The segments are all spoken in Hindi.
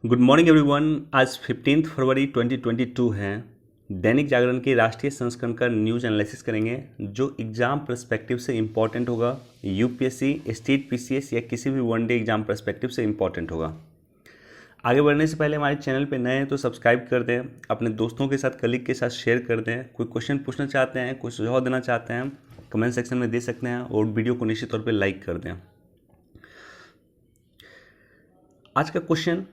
Good morning everyone. आज 15 फरवरी 2022 है। दैनिक जागरण के राष्ट्रीय संस्करण का न्यूज़ एनालिसिस करेंगे जो एग्ज़ाम पर्सपेक्टिव से इम्पॉर्टेंट होगा। यूपीएससी, स्टेट पीसीएस या किसी भी वनडे एग्ज़ाम पर्सपेक्टिव से इम्पॉर्टेंट होगा। आगे बढ़ने से पहले हमारे चैनल पे नए हैं तो सब्सक्राइब कर दें, अपने दोस्तों के साथ, कलीग के साथ शेयर कर दें। कोई क्वेश्चन पूछना चाहते हैं, कोई सुझाव देना चाहते हैं, कमेंट सेक्शन में दे सकते हैं और वीडियो को निश्चित तौर पर लाइक कर दें। आज का क्वेश्चन,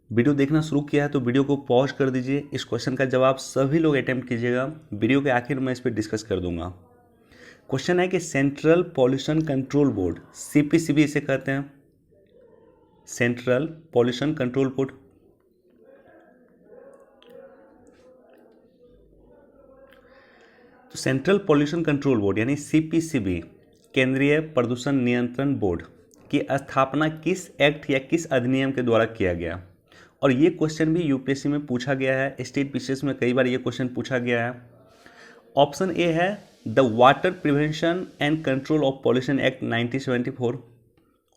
वीडियो देखना शुरू किया है तो वीडियो को पॉज कर दीजिए। इस क्वेश्चन का जवाब सभी लोग अटेम्प्ट कीजिएगा। वीडियो के आखिर में इस पर डिस्कस कर दूंगा। क्वेश्चन है कि central pollution control board, CPCB इसे कहते हैं, सेंट्रल पॉल्यूशन कंट्रोल बोर्ड, तो सेंट्रल पॉल्यूशन कंट्रोल बोर्ड यानी सीपीसीबी, केंद्रीय प्रदूषण नियंत्रण बोर्ड की स्थापना किस एक्ट या किस अधिनियम के द्वारा किया गया। और ये क्वेश्चन भी यूपीएससी में पूछा गया है, स्टेट पीसीएस में कई बार ये क्वेश्चन पूछा गया है। ऑप्शन ए है the water prevention and control of pollution act 1974।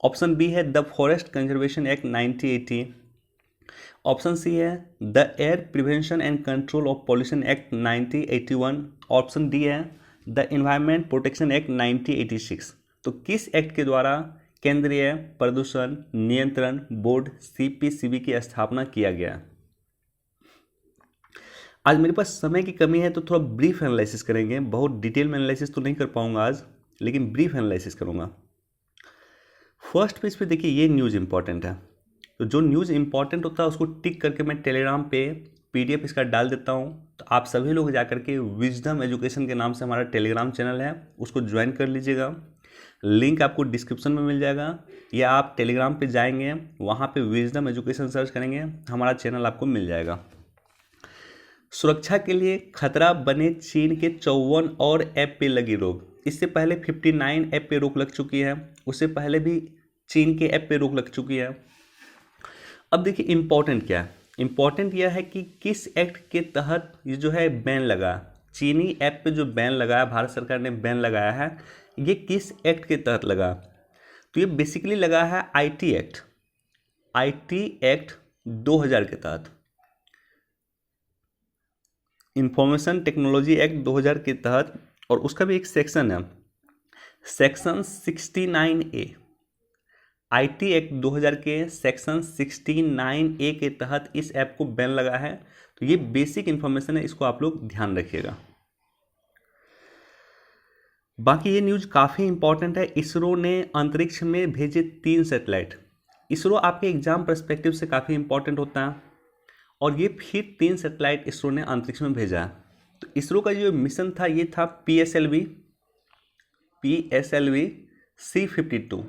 Option B है the forest conservation act 1980। Option C है the air prevention and control of pollution act 1981। Option D है द एनवायरमेंट प्रोटेक्शन एक्ट 1986। तो किस एक्ट के द्वारा केंद्रीय प्रदूषण नियंत्रण बोर्ड सीपीसीबी की स्थापना किया गया। आज मेरे पास समय की कमी है तो थोड़ा ब्रीफ एनालिसिस करेंगे। बहुत डिटेल में एनालिसिस तो नहीं कर पाऊंगा आज, लेकिन ब्रीफ एनालिसिस करूंगा। फर्स्ट पेज पे देखिए, ये न्यूज़ इंपॉर्टेंट है। तो जो न्यूज़ इंपॉर्टेंट होता है उसको टिक करके मैं टेलीग्राम पे पीडीएफ इसका डाल देता हूँ। तो आप सभी लोग जाकर के विजडम एजुकेशन के नाम से हमारा टेलीग्राम चैनल है, उसको ज्वाइन कर लीजिएगा। लिंक आपको डिस्क्रिप्शन में मिल जाएगा, या आप टेलीग्राम पे जाएंगे, वहाँ पे विजडम एजुकेशन सर्च करेंगे, हमारा चैनल आपको मिल जाएगा। सुरक्षा के लिए खतरा बने चीन के 54 और ऐप पे लगी रोक। इससे पहले 59 ऐप पे रोक लग चुकी है, उससे पहले भी चीन के ऐप पे रोक लग चुकी है। अब देखिए इंपॉर्टेंट क्या है। इंपॉर्टेंट यह है कि किस एक्ट के तहत ये जो है बैन लगा, चीनी ऐप पे जो बैन लगाया, भारत सरकार ने बैन लगाया है, ये किस एक्ट के तहत लगा। तो ये बेसिकली लगा है आईटी एक्ट 2000 के तहत, इंफॉर्मेशन टेक्नोलॉजी एक्ट 2000 के तहत। और उसका भी एक सेक्शन है, सेक्शन 69A, आईटी एक्ट 2000 के सेक्शन 69A के तहत इस ऐप को बैन लगा है। तो ये बेसिक इंफॉर्मेशन है, इसको आप लोग ध्यान रखिएगा। बाकी ये न्यूज़ काफ़ी इंपॉर्टेंट है। इसरो ने अंतरिक्ष में भेजे 3 सैटेलाइट। इसरो आपके एग्जाम पर्सपेक्टिव से काफ़ी इंपॉर्टेंट होता है, और ये फिर 3 सैटेलाइट इसरो ने अंतरिक्ष में भेजा है। तो इसरो का जो मिशन था ये था PSLV C-52।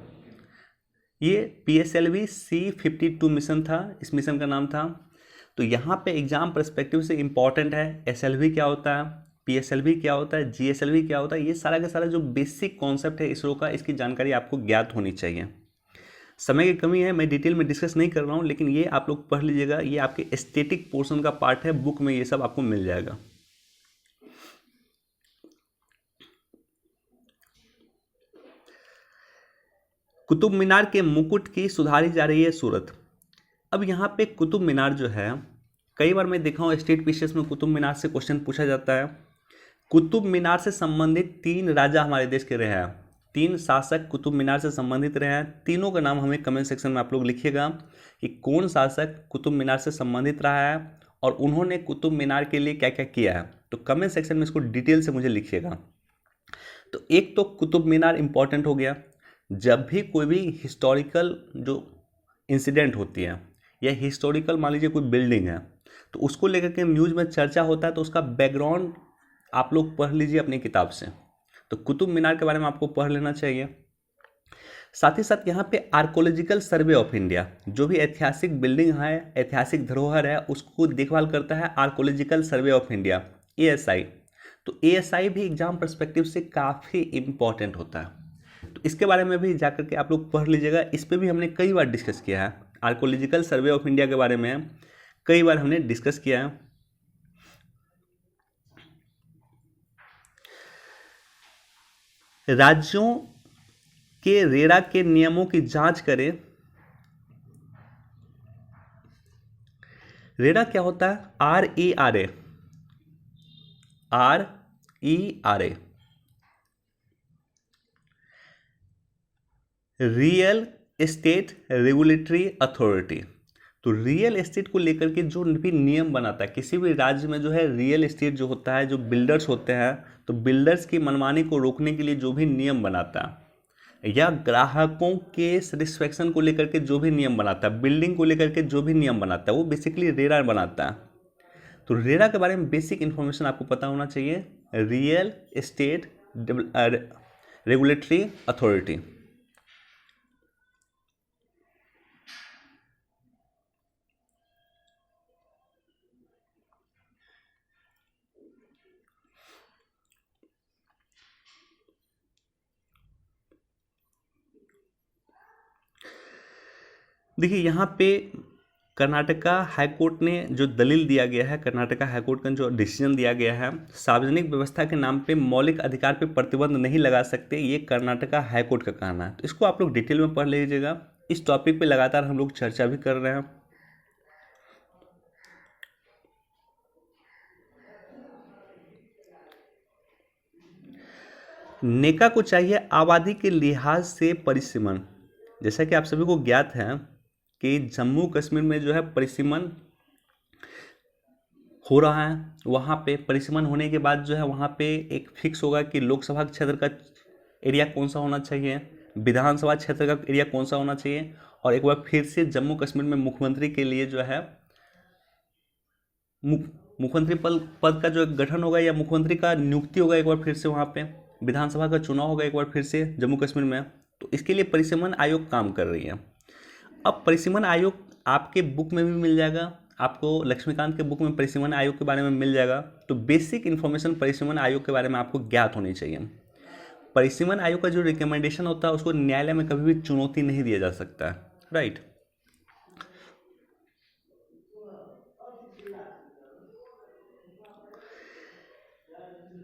ये PSLV C-52 मिशन था, इस मिशन का नाम था। तो यहाँ पे एग्जाम पर्सपेक्टिव से इम्पॉर्टेंट है, SLV क्या होता है, PSLV क्या होता है, GSLV क्या होता है, ये सारा का सारा जो बेसिक कॉन्सेप्ट है इसरो का, इसकी जानकारी आपको ज्ञात होनी चाहिए। समय की कमी है, मैं डिटेल में डिस्कस नहीं कर रहा हूँ, लेकिन ये आप लोग पढ़ लीजिएगा। ये आपके स्टैटिक पोर्शन का पार्ट है, बुक में ये सब आपको मिल जाएगा। कुतुब मीनार के मुकुट की सुधारी जा रही है सूरत। अब यहाँ पे कुतुब मीनार जो है, कई बार मैं देखा हूँ स्टेट पीसीएस में कुतुब मीनार से क्वेश्चन पूछा जाता है। कुतुब मीनार से संबंधित 3 राजा हमारे देश के रहे हैं, 3 शासक कुतुब मीनार से संबंधित रहे हैं। तीनों का नाम हमें कमेंट सेक्शन में आप लोग लिखिएगा कि कौन शासक कुतुब मीनार से संबंधित रहा है और उन्होंने कुतुब मीनार के लिए क्या क्या किया है। तो कमेंट सेक्शन में इसको डिटेल से मुझे लिखिएगा। तो एक तो कुतुब मीनार इंपॉर्टेंट हो गया। जब भी कोई भी हिस्टोरिकल जो इंसिडेंट होती है या हिस्टोरिकल मान लीजिए कोई बिल्डिंग है, तो उसको लेकर के न्यूज़ में चर्चा होता है, तो उसका बैकग्राउंड आप लोग पढ़ लीजिए अपनी किताब से। तो कुतुब मीनार के बारे में आपको पढ़ लेना चाहिए। साथ ही साथ यहाँ पे आर्कोलॉजिकल सर्वे ऑफ इंडिया, जो भी ऐतिहासिक बिल्डिंग है, ऐतिहासिक धरोहर है, उसको देखभाल करता है archaeological survey of India, ASI। तो ASI भी एग्जाम पर्सपेक्टिव से काफ़ी इंपॉर्टेंट होता है। तो इसके बारे में भी जाकर के आप लोग पढ़ लीजिएगा। इस पर भी हमने कई बार डिस्कस किया है, आर्कोलॉजिकल सर्वे ऑफ इंडिया के बारे में कई बार हमने डिस्कस किया है। राज्यों के रेरा के नियमों की जांच करें रेरा क्या होता है? RERA, RERA, real estate regulatory authority. तो रियल एस्टेट को लेकर के जो भी नियम बनाता है किसी भी राज्य में, जो है रियल एस्टेट जो होता है, जो बिल्डर्स होते हैं, तो बिल्डर्स की मनमानी को रोकने के लिए जो भी नियम बनाता है, या ग्राहकों के सेटिस्फेक्शन को लेकर के जो भी नियम बनाता है, बिल्डिंग को लेकर के जो भी नियम बनाता है, वो बेसिकली रेरा बनाता है। तो रेरा के बारे में बेसिक इन्फॉर्मेशन आपको पता होना चाहिए, रियल एस्टेट रेगुलेटरी अथॉरिटी। देखिए यहाँ पे कर्नाटका हाईकोर्ट ने जो दलील दिया गया है, कर्नाटका हाईकोर्ट का जो डिसीजन दिया गया है, सार्वजनिक व्यवस्था के नाम पे मौलिक अधिकार पे प्रतिबंध नहीं लगा सकते, ये कर्नाटका हाईकोर्ट का कहना है। तो इसको आप लोग डिटेल में पढ़ लीजिएगा। इस टॉपिक पे लगातार हम लोग चर्चा भी कर रहे हैं। नेका को चाहिए आबादी के लिहाज से परिसीमन। जैसा कि आप सभी को ज्ञात है कि जम्मू कश्मीर में जो है परिसीमन हो रहा है, वहाँ पे परिसीमन होने के बाद जो है वहाँ पे एक फिक्स होगा कि लोकसभा क्षेत्र का एरिया कौन सा होना चाहिए, विधानसभा क्षेत्र का एरिया कौन सा होना चाहिए, और एक बार फिर से जम्मू कश्मीर में मुख्यमंत्री के लिए जो है मुख्यमंत्री पद का जो गठन होगा या मुख्यमंत्री का नियुक्ति होगा, एक बार फिर से वहाँ पे विधानसभा का चुनाव होगा एक बार फिर से जम्मू कश्मीर में। तो इसके लिए परिसीमन आयोग काम कर रही है। अब परिसीमन आयोग आपके बुक में भी मिल जाएगा, आपको लक्ष्मीकांत के बुक में परिसीमन आयोग के बारे में मिल जाएगा। तो बेसिक इन्फॉर्मेशन परिसीमन आयोग के बारे में आपको ज्ञात होनी चाहिए। परिसीमन आयोग का जो रिकमेंडेशन होता है उसको न्यायालय में कभी भी चुनौती नहीं दिया जा सकता है, राइट।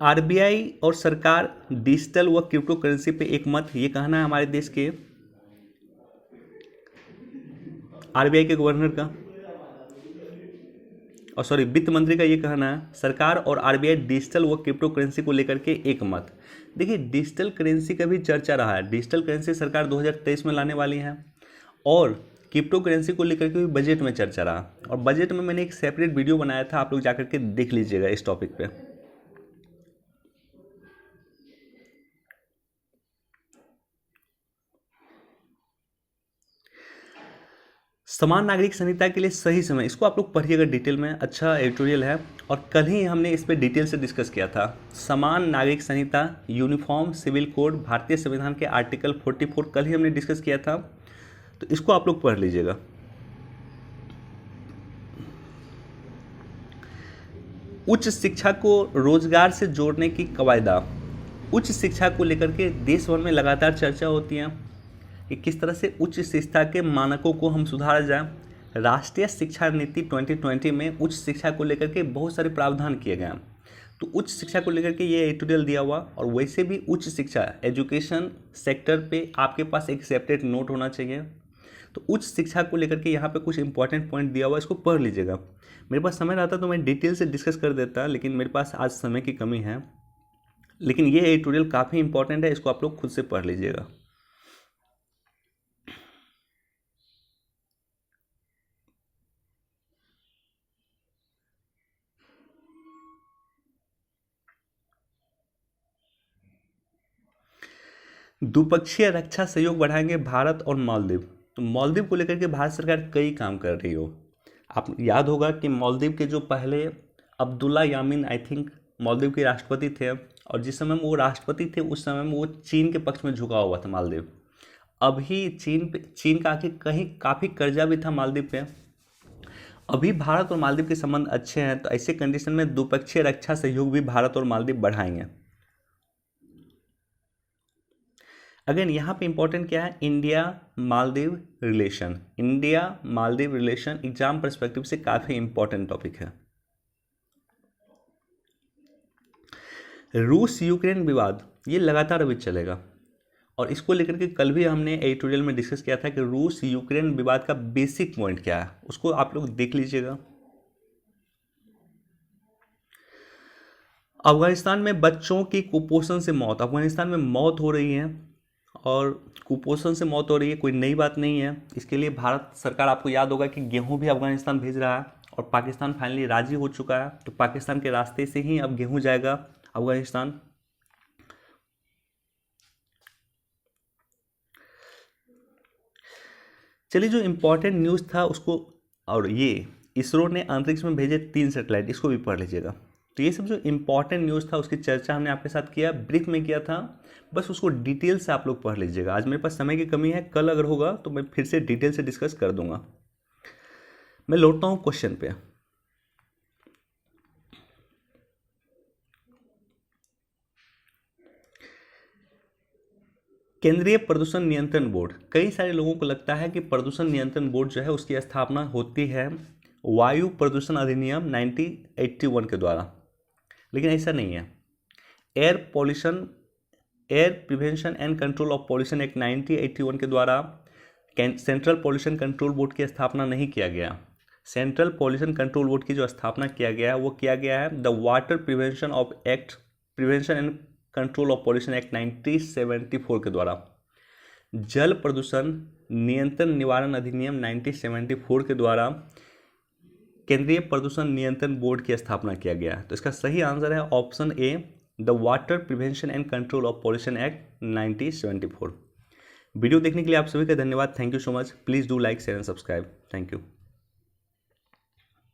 RBI और सरकार डिजिटल व क्रिप्टो करेंसी पे एक मत, ये कहना है हमारे देश के RBI के गवर्नर का, और सॉरी वित्त मंत्री का ये कहना है, सरकार और RBI डिजिटल व क्रिप्टो करेंसी को लेकर के एक मत। देखिए डिजिटल करेंसी का भी चर्चा रहा है, डिजिटल करेंसी सरकार 2023 में लाने वाली है, और क्रिप्टो करेंसी को लेकर के भी बजट में चर्चा रहा, और बजट में मैंने एक सेपरेट वीडियो बनाया था, आप लोग जाकर के देख लीजिएगा इस टॉपिक पे। समान नागरिक संहिता के लिए सही समय, इसको आप लोग पढ़िएगा डिटेल में, अच्छा एडिटोरियल है, और कल ही हमने इस पर डिटेल से डिस्कस किया था। समान नागरिक संहिता, यूनिफॉर्म सिविल कोड, भारतीय संविधान के आर्टिकल 44 कल ही हमने डिस्कस किया था, तो इसको आप लोग पढ़ लीजिएगा। उच्च शिक्षा को रोजगार से जोड़ने की कवायदा, उच्च शिक्षा को लेकर के देश भर में लगातार चर्चा होती है कि किस तरह से उच्च शिक्षा के मानकों को हम सुधारा जाए। राष्ट्रीय शिक्षा नीति 2020 में उच्च शिक्षा को लेकर के बहुत सारे प्रावधान किए गए हैं। तो उच्च शिक्षा को लेकर के ये एडिटोरियल दिया हुआ, और वैसे भी उच्च शिक्षा एजुकेशन सेक्टर पे आपके पास एक सेपरेट नोट होना चाहिए। तो उच्च शिक्षा को लेकर के यहाँ पे कुछ इंपॉर्टेंट पॉइंट दिया हुआ, इसको पढ़ लीजिएगा। मेरे पास समय रहता तो मैं डिटेल से डिस्कस कर देता, लेकिन मेरे पास आज समय की कमी है। लेकिन ये एडिटोरियल काफ़ी इंपॉर्टेंट है, इसको आप लोग खुद से पढ़ लीजिएगा। द्विपक्षीय रक्षा सहयोग बढ़ाएंगे भारत और मालदीव। तो मालदीव को लेकर के भारत सरकार कई काम कर रही हो। आप याद होगा कि मालदीव के जो पहले अब्दुल्ला यामीन आई थिंक मालदीव के राष्ट्रपति थे, और जिस समय वो राष्ट्रपति थे उस समय में वो चीन के पक्ष में झुका हुआ था मालदीव। अभी चीन का आखिर कहीं काफ़ी कर्जा भी था मालदीव पे। अभी भारत और मालदीव के संबंध अच्छे हैं, तो ऐसे कंडीशन में द्विपक्षीय रक्षा सहयोग भी भारत और मालदीव बढ़ाएंगे। अगेन यहाँ पे इंपॉर्टेंट क्या है, India Maldives relation, India Maldives relation exam perspective से काफ़ी इंपॉर्टेंट टॉपिक है। रूस यूक्रेन विवाद, ये लगातार अभी चलेगा, और इसको लेकर के कल भी हमने एडिटोरियल में डिस्कस किया था कि रूस यूक्रेन विवाद का बेसिक पॉइंट क्या है, उसको आप लोग देख लीजिएगा। अफगानिस्तान में बच्चों की कुपोषण से मौत, अफगानिस्तान में मौत हो रही है और कुपोषण से मौत हो रही है, कोई नई बात नहीं है। इसके लिए भारत सरकार, आपको याद होगा कि गेहूं भी अफगानिस्तान भेज रहा है और पाकिस्तान फाइनली राजी हो चुका है। तो पाकिस्तान के रास्ते से ही अब गेहूं जाएगा अफगानिस्तान। चलिए, जो इम्पोर्टेंट न्यूज़ था उसको, और ये इसरो ने अंतरिक्ष में भेजे 3 सैटेलाइट, इसको भी पढ़ लीजिएगा। तो ये सब जो इम्पोर्टेंट न्यूज़ था उसकी चर्चा हमने आपके साथ किया, ब्रीफ में किया था, बस उसको डिटेल से आप लोग पढ़ लीजिएगा। आज मेरे पास समय की कमी है, कल अगर होगा तो मैं फिर से डिटेल से डिस्कस कर दूंगा। मैं लौटता हूँ क्वेश्चन पे। केंद्रीय प्रदूषण नियंत्रण बोर्ड, कई सारे लोगों को लगता है कि प्रदूषण नियंत्रण बोर्ड जो है उसकी स्थापना होती है वायु प्रदूषण अधिनियम 1981 के द्वारा, लेकिन ऐसा नहीं है। Air prevention and control of pollution act 1981 के द्वारा सेंट्रल पॉल्यूशन कंट्रोल बोर्ड की स्थापना नहीं किया गया। सेंट्रल पॉल्यूशन कंट्रोल बोर्ड की जो स्थापना किया गया है वो किया गया है the water prevention and control of pollution act 1974 के द्वारा। जल प्रदूषण नियंत्रण निवारण अधिनियम 1974 के द्वारा केंद्रीय प्रदूषण नियंत्रण बोर्ड की स्थापना किया गया। तो इसका सही आंसर है option A, the water prevention and control of pollution act 1974। Video देखने के लिए आप सभी का धन्यवाद। Thank you so much. Please do like, share and subscribe. Thank you.